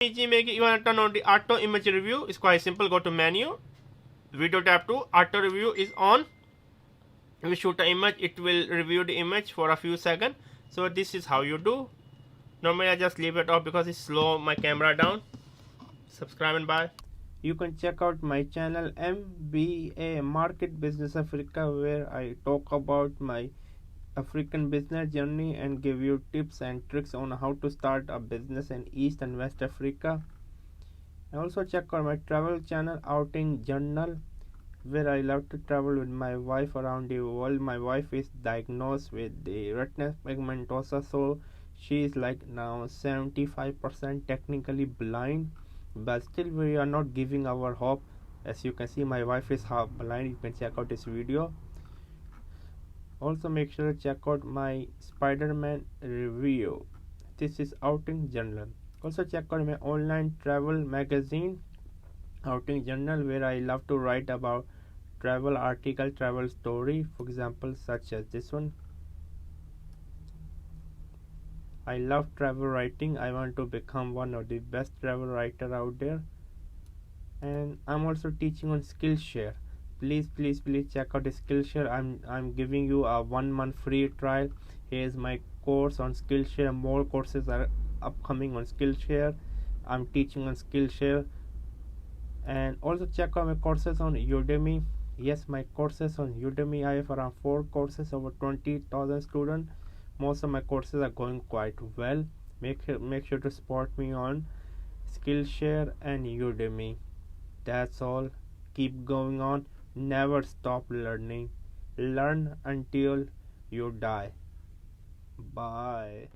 Making you want to turn on the auto image review. It's quite simple. Go to menu, video tab 2, auto review is on. We shoot an image, it will review the image for a few seconds. So this is how you do. Normally I just leave it off because it slow my camera down. Subscribe and bye. You can check out my channel MBA Market Business Africa, where I talk about my African business journey and give you tips and tricks on how to start a business in East and West Africa. And also check out my travel channel Outing Journal, where I love to travel with my wife around the world. My wife is diagnosed with the retinal pigmentosa, so she is like now 75% technically blind, but still we are not giving our hope. As you can see, my wife is half blind. You can check out this video. Also make sure to check out my Spider-Man review. This is Outing Journal. Also check out my online travel magazine Outing Journal, where I love to write about travel article, travel story, for example such as this one. I love travel writing. I want to become one of the best travel writer out there. And I'm also teaching on Skillshare. Please check out the Skillshare. I'm giving you a 1 month free trial. Here's my course on Skillshare. More courses are upcoming on Skillshare. I'm teaching on Skillshare. And also check out my courses on Udemy. Yes, my courses on Udemy. I have around 4 courses, over 20,000 students. Most of my courses are going quite well. Make sure to support me on Skillshare and Udemy. That's all. Keep going on. Never stop learning. Learn until you die. Bye.